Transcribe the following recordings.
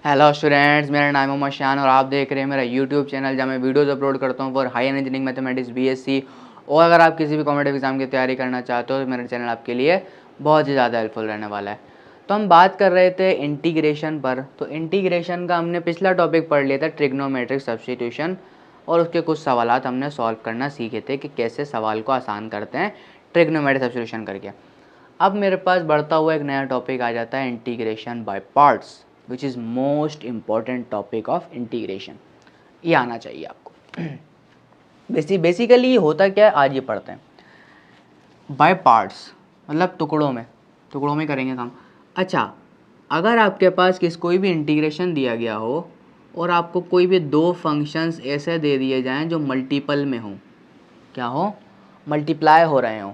Hello students, मेरा नाम मोहम्मद शान और आप देख रहे हैं मेरा यूट्यूब चैनल जहाँ मैं वीडियोस अपलोड करता हूँ for high engineering mathematics BSc. और अगर आप किसी भी कॉम्पिटिटिव एग्जाम की तैयारी करना चाहते हो तो मेरा चैनल आपके लिए बहुत ही ज़्यादा हेल्पफुल रहने वाला है। तो हम बात कर रहे थे इंटीग्रेशन पर। तो इंटीग्रेशन का हमने पिछला टॉपिक पढ़ लिया था ट्रिग्नोमेट्रिक सब्स्टिट्यूशन, और उसके कुछ सवालात हमने सॉल्व करना सीखे थे कि कैसे सवाल को आसान करते हैं ट्रिग्नोमेट्रिक सब्स्टिट्यूशन करके। अब मेरे पास बढ़ता हुआ एक नया टॉपिक आ जाता है integration by parts, which is most important topic of integration. ये आना चाहिए आपको। बेसिकली ये होता क्या है, आज ये पढ़ते हैं। बाय पार्ट्स मतलब टुकड़ों में करेंगे काम। अच्छा, अगर आपके पास कोई भी इंटीग्रेशन दिया गया हो और आपको कोई भी दो फंक्शंस ऐसे दे दिए जाएं जो मल्टीपल में हों, क्या हो, मल्टीप्लाई हो रहे हों,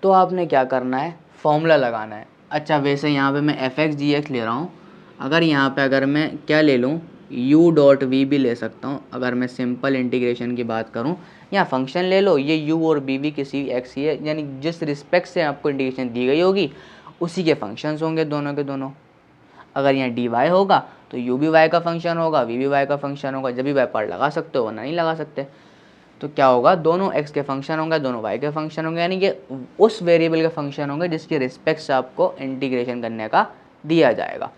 तो आपने क्या करना है, फॉर्मूला लगाना है। अच्छा, वैसे यहाँ पे मैं एफ एक्स जी एक्स ले रहा हूँ। अगर मैं क्या ले लूँ, u डॉट वी भी ले सकता हूँ। अगर मैं सिंपल इंटीग्रेशन की बात करूँ, यहाँ फंक्शन ले लो, ये u और b भी किसी x ही है, यानी जिस रिस्पेक्ट से आपको इंटीग्रेशन दी गई होगी उसी के फंक्शंस होंगे दोनों के दोनों। अगर यहाँ dy होगा तो u भी y का फंक्शन होगा, v भी y का फंक्शन होगा। जब भी y पार्ट लगा सकते हो वरना नहीं लगा सकते। तो क्या होगा, दोनों x के फंक्शन होंगे, दोनों y के फंक्शन होंगे, यानी कि उस वेरिएबल के फंक्शन होंगे जिसके रिस्पेक्ट से आपको इंटीग्रेशन करने का दिया जाएगा।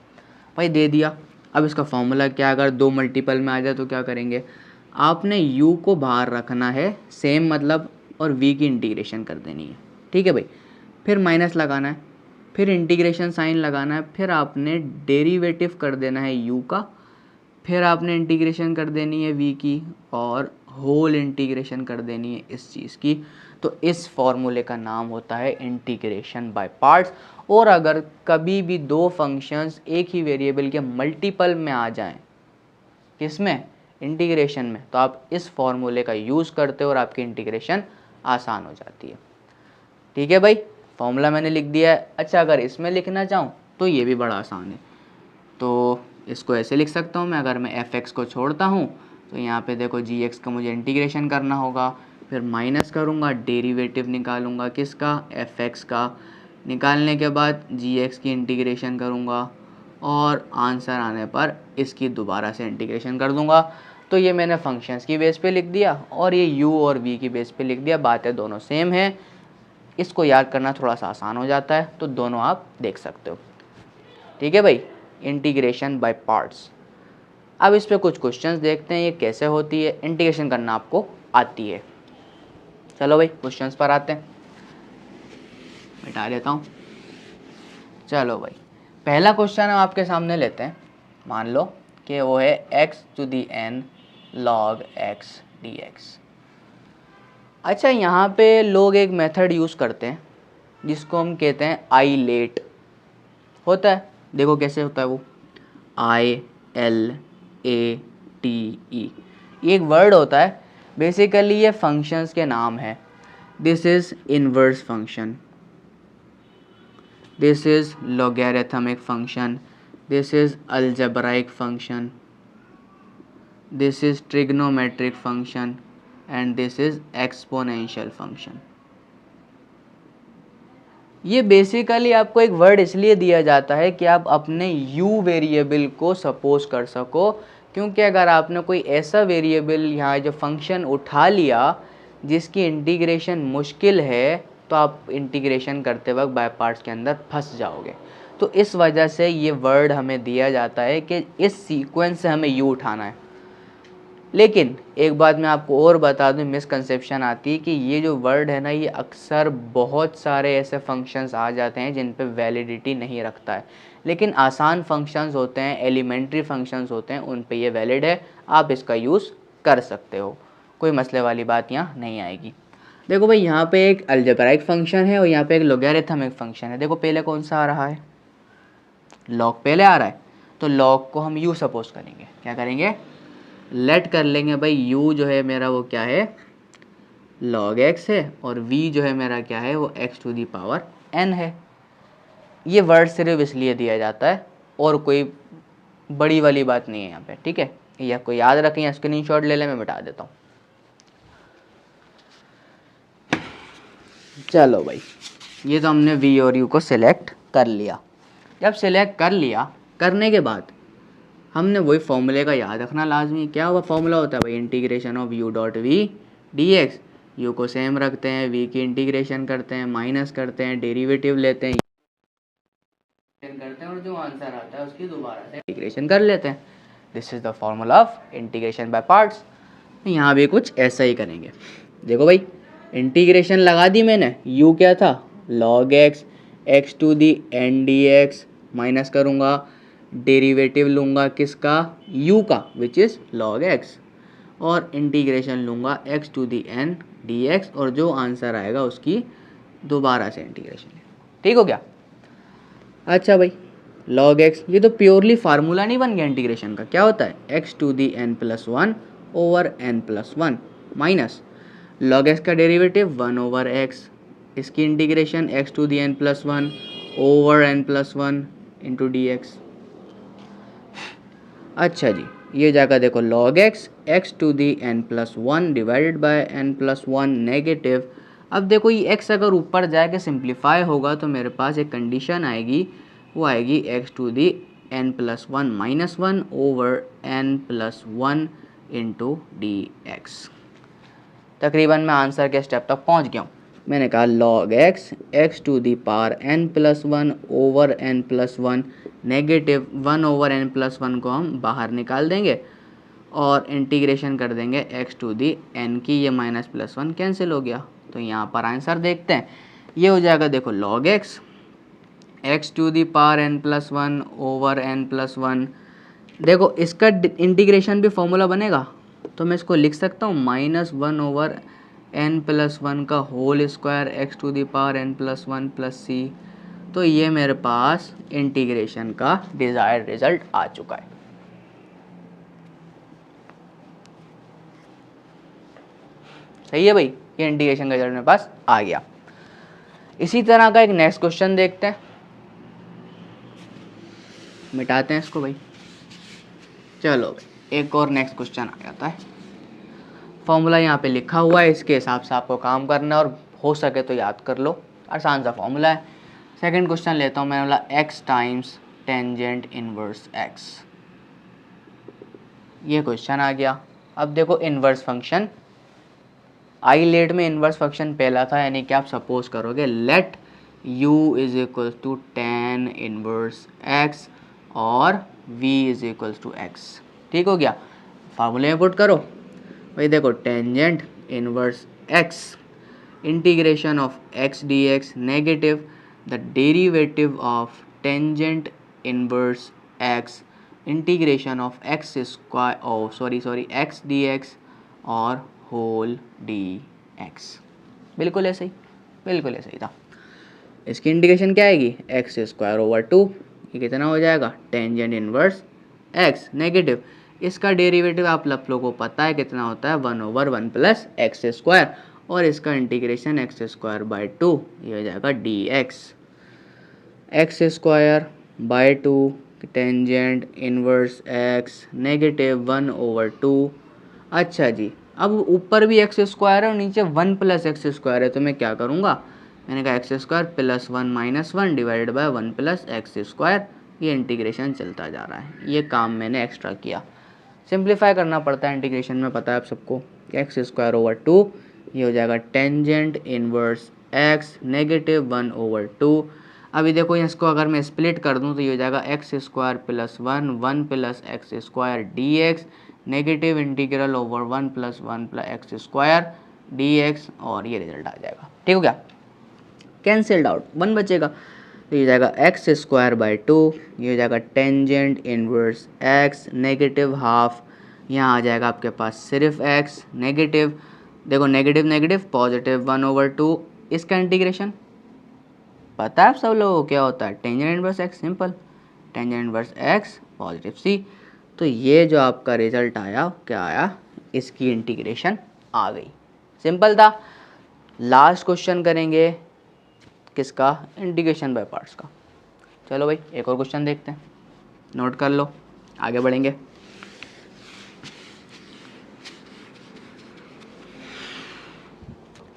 भाई दे दिया, अब इसका फॉर्मूला क्या, अगर दो मल्टीपल में आ जाए तो क्या करेंगे, आपने u को बाहर रखना है सेम मतलब, और v की इंटीग्रेशन कर देनी है। ठीक है भाई, फिर माइनस लगाना है, फिर इंटीग्रेशन साइन लगाना है, फिर आपने डेरिवेटिव कर देना है u का, फिर आपने इंटीग्रेशन कर देनी है v की, और होल इंटीग्रेशन कर देनी है इस चीज़ की। तो इस फॉर्मूले का नाम होता है इंटीग्रेशन बाय पार्ट्स। और अगर कभी भी दो फंक्शंस एक ही वेरिएबल के मल्टीपल में आ जाएं, किसमें, इंटीग्रेशन में, तो आप इस फॉर्मूले का यूज़ करते हो और आपकी इंटीग्रेशन आसान हो जाती है। ठीक है भाई, फॉर्मूला मैंने लिख दिया है। अच्छा, अगर इसमें लिखना चाहूँ तो ये भी बड़ा आसान है। तो इसको ऐसे लिख सकता हूँ मैं, अगर मैं एफ एक्स को छोड़ता हूँ तो यहाँ पे देखो जी एक्स का मुझे इंटीग्रेशन करना होगा, फिर माइनस करूँगा, डेरिवेटिव निकालूंगा किसका, एफ एक्स का। निकालने के बाद जी एक्स की इंटीग्रेशन करूँगा और आंसर आने पर इसकी दोबारा से इंटीग्रेशन कर दूँगा। तो ये मैंने फंक्शंस की बेस पे लिख दिया और ये u और v की बेस पे लिख दिया। बातें दोनों सेम है, इसको याद करना थोड़ा सा आसान हो जाता है, तो दोनों आप देख सकते हो। ठीक है भाई, इंटीग्रेशन बाय पार्ट्स। अब इस पे कुछ क्वेश्चंस देखते हैं ये कैसे होती है, इंटीग्रेशन करना आपको आती है। चलो भाई क्वेश्चंस पर आते हैं, मिटा देता हूँ। चलो भाई, पहला क्वेश्चन हम आपके सामने लेते हैं। मान लो कि वो है x to the n log x dx। अच्छा, यहाँ पे लोग एक मेथड यूज़ करते हैं जिसको हम कहते हैं आई लेट। होता है, देखो कैसे होता है वो, ILATE। ये एक वर्ड होता है, बेसिकली ये फंक्शंस के नाम है। This is inverse function, this is logarithmic function, this is algebraic function, this is trigonometric function and this is exponential function. ये बेसिकली आपको एक वर्ड इसलिए दिया जाता है कि आप अपने u वेरिएबल को सपोज कर सको, क्योंकि अगर आपने कोई ऐसा वेरिएबल यहाँ जो फंक्शन उठा लिया जिसकी इंटीग्रेशन मुश्किल है, तो आप इंटीग्रेशन करते वक्त बाय पार्ट्स के अंदर फंस जाओगे। तो इस वजह से ये वर्ड हमें दिया जाता है कि इस सीक्वेंस से हमें u उठाना है। लेकिन एक बात मैं आपको और बता दूं, मिसकंसेप्शन आती है कि ये जो वर्ड है ना, ये अक्सर बहुत सारे ऐसे फंक्शंस आ जाते हैं जिन पे वैलिडिटी नहीं रखता है। लेकिन आसान फंक्शंस होते हैं, एलिमेंट्री फंक्शंस होते हैं, उन पे ये वैलिड है, आप इसका यूज़ कर सकते हो, कोई मसले वाली बात यहाँ नहीं आएगी। देखो भाई, यहाँ पे एक अलजेब्राइक फंक्शन है और यहाँ पे एक लॉगरिथमिक फंक्शन है। देखो पहले कौन सा आ रहा है, लॉग पहले आ रहा है, तो लॉग को हम u सपोज करेंगे। क्या करेंगे, लेट कर लेंगे भाई, u जो है मेरा वो क्या है, log x है, और v जो है मेरा क्या है, वो x to the power n है। ये वर्ड सिर्फ इसलिए दिया जाता है और कोई बड़ी वाली बात नहीं है यहाँ पे। ठीक है, ये आपको याद रखें या स्क्रीनशॉट ले लें, मैं मिटा देता हूँ। चलो भाई, ये तो हमने v और u को सिलेक्ट कर लिया। जब सिलेक्ट कर लिया, करने के बाद हमने वही फॉर्मूले का याद रखना लाजमी। क्या हुआ फॉर्मूला होता है भाई, integration of u dot v d x. U को सेम रखते हैं, वी की इंटीग्रेशन करते हैं, माइनस करते हैं, डेरिवेटिव लेते हैं करते हैं और जो आंसर आता है उसकी दोबारा से इंटीग्रेशन कर लेते हैं। This is the formula of integration by parts. यहाँ भी कुछ ऐसा ही करेंगे। देखो भाई इंटीग्रेशन लगा दी मैंने, u क्या था log x, x to the n d x, minus करूँगा, डेरिवेटिव लूँगा किसका, u का विच इज़ log x, और इंटीग्रेशन लूँगा x to the n d x, और जो आंसर आएगा उसकी दोबारा से इंटीग्रेशन। ठीक हो गया। अच्छा भाई log x, ये तो प्योरली फार्मूला नहीं बन गया इंटीग्रेशन का। क्या होता है x to the n plus one over n plus one minus log x का डेरिवेटिव 1 ओवर x, इसकी integration x to the n plus one over n plus one into d x. अच्छा जी, ये जाकर देखो log x x to the n plus one divided by n plus one negative. अब देखो ये x अगर ऊपर जाके सिंप्लीफाई होगा तो मेरे पास एक कंडीशन आएगी, वो आएगी x to the n plus one minus one over n plus one into d x. तकरीबन मैं आंसर के स्टेप तक पहुंच गया हूँ। मैंने कहा log x x to the power n plus one over n plus one negative 1 over n plus one को हम बाहर निकाल देंगे और इंटीग्रेशन कर देंगे x टू दी n की, ये माइनस प्लस वन कैंसिल हो गया। तो यहाँ पर आंसर देखते हैं, ये हो जाएगा देखो log x x to the power n plus one over n plus one. देखो इसका इंटीग्रेशन भी फॉर्मूला बनेगा, तो मैं इसको लिख सकता हूँ minus one over n plus one का whole square x to the power n plus one plus c. तो ये मेरे पास इंटीग्रेशन का डिजायर्ड रिजल्ट आ चुका है। सही है भाई, ये इंटीग्रेशन का रिजल्ट मेरे पास आ गया। इसी तरह का एक नेक्स्ट क्वेश्चन देखते हैं, मिटाते हैं इसको भाई। चलो भाई एक और नेक्स्ट क्वेश्चन आ जाता है। फॉर्मूला यहाँ पे लिखा हुआ है, इसके हिसाब से आपको काम करना है और हो सके तो याद कर लो, आसान सा फॉर्मूला है। सेकंड क्वेश्चन लेता हूँ मैं, बोला x times tangent inverse x। ये क्वेश्चन आ गया। अब देखो इनवर्स फंक्शन, आई लेट में इनवर्स फंक्शन पहला था, यानी कि आप सपोज करोगे let u is equal to tan inverse x और v is equal to x। ठीक हो गया, फार्मूले में पुट करो भाई। देखो tangent inverse x integration of x dx negative the derivative of tangent inverse x integration of x square x dx और होल dx। बिल्कुल ऐसे ही, बिल्कुल ऐसे ही था। इसकी इंटीग्रेशन क्या आएगी, एक्स स्क्वायर ओवर टू, ये कितना हो जाएगा टेंजेंट इनवर्स x नेगेटिव, इसका डेरिवेटिव आप लोगों को पता है कितना होता है 1 ओवर 1 प्लस एक्स स्क्वायर, और इसका integration x square by two, ये हो जाएगा d x. X square by two tangent inverse x negative 1 over two. अच्छा जी, अब ऊपर भी एक्स स्क्वायर है और नीचे 1 प्लस एक्स स्क्वायर है, तो मैं क्या करूँगा, मैंने कहा x square plus one minus one divided bye 1 plus x square. ये इंटीग्रेशन चलता जा रहा है, ये काम मैंने एक्स्ट्रा किया। सिंप्लीफाई करना पड़ता है इंटीग्रेशन में, पता है आप सबको, एक्स स्क्वायर ओवर टू, ये हो जाएगा tangent inverse x negative 1 over two. अभी देखो इसको अगर मैं स्प्लिट कर दूं तो ये हो जाएगा x square plus one 1 plus x square D x negative integral over 1 plus x square D x, और ये रिजल्ट आ जाएगा। ठीक हो गया, कैंसिल्ड आउट, 1 बचेगा, तो ये जाएगा एक्स स्क्वायर बाई टू, ये हो जाएगा tangent inverse x negative half, यहाँ आ जाएगा आपके पास सिर्फ एक्स नेगेटिव, देखो negative negative positive 1 over two. इसका इंटीग्रेशन पता है आप सब लोगों को क्या होता है, tangent inverse x, simple, tangent inverse x positive c. तो ये जो आपका रिजल्ट आया क्या आया, इसकी इंटीग्रेशन आ गई। सिंपल था। लास्ट क्वेश्चन करेंगे किसका, इंटीग्रेशन बाय पार्ट्स का। चलो भाई एक और क्वेश्चन देखते हैं, नोट कर लो, आगे बढ़ेंगे।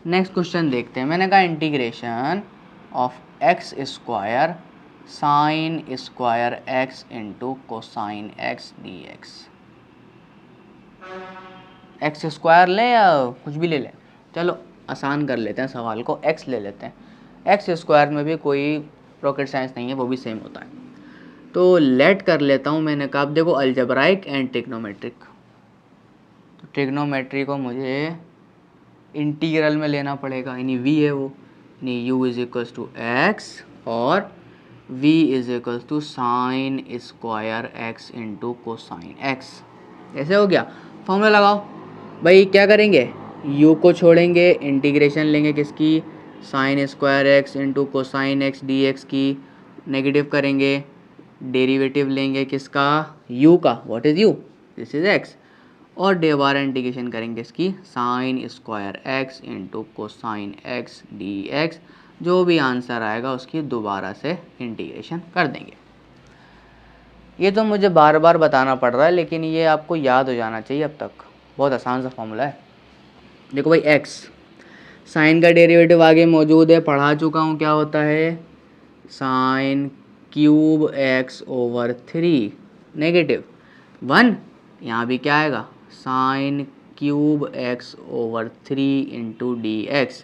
नेक्स्ट क्वेश्चन देखते हैं। मैंने कहा integration of x square sine square x into cosine x D x. X square लें या कुछ भी ले लें, चलो आसान कर लेते हैं सवाल को, एक्स ले लेते हैं। एक्स स्क्वायर में भी कोई रॉकेट साइंस नहीं है, वो भी सेम होता है। तो लेट कर लेता हूँ मैंने कहा, अब देखो अलजेब्राइक एंड ट्रिग्नोमेट्रिक। तो ट्रिग्नोमेट्री को मुझे इंटीग्रल में लेना पड़ेगा, यानी वी है वो, यानी u is equals to x और v is equals to sine square x into cosine x. ऐसे हो गया। फॉर्मूला लगाओ भाई, क्या करेंगे, u को छोड़ेंगे, इंटीग्रेशन लेंगे किसकी, sign square x into cosine x D x की, नेगेटिव करेंगे, डेरिवेटिव लेंगे किसका, u का, what is u, this is x, और दोबारा इंटीग्रेशन करेंगे इसकी sign square x into cosine x D x. जो भी आंसर आएगा उसकी दोबारा से इंटीग्रेशन कर देंगे। ये तो मुझे बार बार बताना पड़ रहा है, लेकिन ये आपको याद हो जाना चाहिए अब तक, बहुत आसान सा फॉर्मूला है। देखो भाई, एक्स साइन का डेरिवेटिव आगे मौजूद है, पढ़ा चुका हूँ, क्या होता है, sign cube x over 3 negative 1, यहाँ भी क्या आएगा, sign cube x over 3 into d x,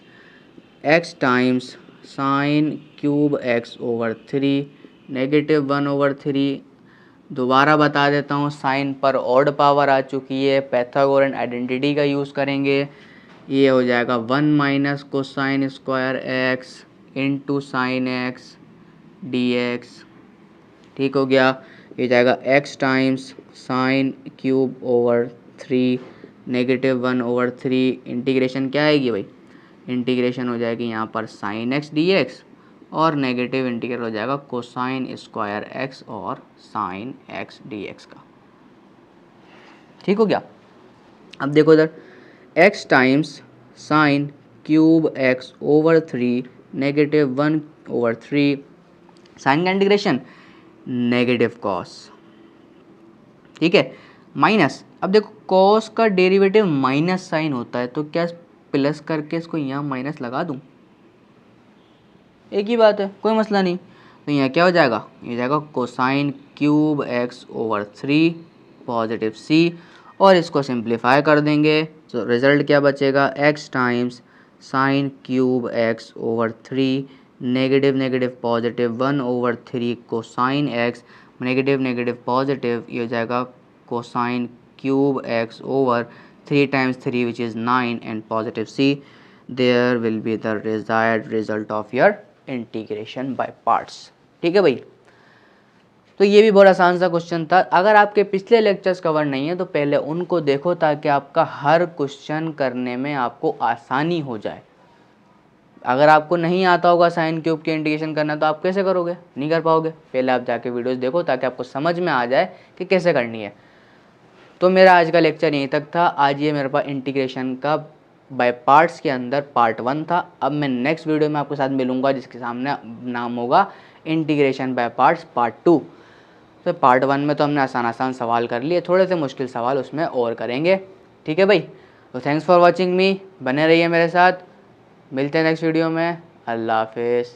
x times sine cube x over 3 negative 1 over 3। दोबारा बता देता हूँ, साइन पर ऑड पावर आ चुकी है, पैथागोरन आइडेंटिटी का यूज़ करेंगे, ये हो जाएगा 1 minus cosine square x into sine x D x. ठीक हो गया, ये जाएगा x times sine cube over 3 negative 1 over 3, integration क्या आएगी भाई, इंटीग्रेशन हो जाएगी यहाँ पर साइन एक्स डी एक्स, और नेगेटिव इंटीग्रल हो जाएगा कोसाइन स्क्वायर एक्स और साइन एक्स डी एक्स का। ठीक हो गया। अब देखो इधर, x times sine cube x over 3 negative 1 over 3, sign का इंटीग्रेशन नेगेटिव कॉस, ठीक है, माइनस, अब देखो कॉस का डेरिवेटिव माइनस साइन होता है, तो क्या प्लस करके इसको यहाँ माइनस लगा दूँ, एक ही बात है, कोई मसला नहीं। तो यहाँ क्या हो जाएगा, ये जाएगा cosine cube x over 3 positive c, और इसको सिंप्लीफाई कर देंगे, तो रिजल्ट क्या बचेगा, x times sine cube x over 3 negative negative positive 1 over 3 cosine x, negative negative positive, ये हो जाएगा cosine cube x over 3 times 3 which is 9 and positive c. There will be the desired result of your integration by parts. ठीक है भाई। तो ये भी बहुत आसान सा क्वेश्चन था। अगर आपके पिछले लेक्चर्स कवर नहीं है तो पहले उनको देखो, ताकि आपका हर क्वेश्चन करने में आपको आसानी हो जाए। अगर आपको नहीं आता होगा साइन क्यूब की इंटीग्रेशन करना, तो आप कैसे करोगे, नहीं कर पाओगे। पहले आप जाके वीडियोस देखो ताकि आपको समझ में आ जाए कि कैसे करनी है। तो मेरा आज का लेक्चर यहीं तक था। आज ये मेरे पास इंटीग्रेशन का बाय पार्ट्स के अंदर पार्ट 1 था। अब मैं नेक्स्ट वीडियो में आपके साथ मिलूंगा, जिसके सामने नाम होगा इंटीग्रेशन बाय पार्ट्स पार्ट 2। तो पार्ट 1 में तो हमने आसान आसान सवाल कर लिए, थोड़े से मुश्किल सवाल उसमें और करेंगे। ठीक है भाई। तो थैंक्स फॉर वॉचिंग मी, बने रहिए मेरे साथ, मिलते हैं नेक्स्ट वीडियो में। अल्लाह हाफिज़।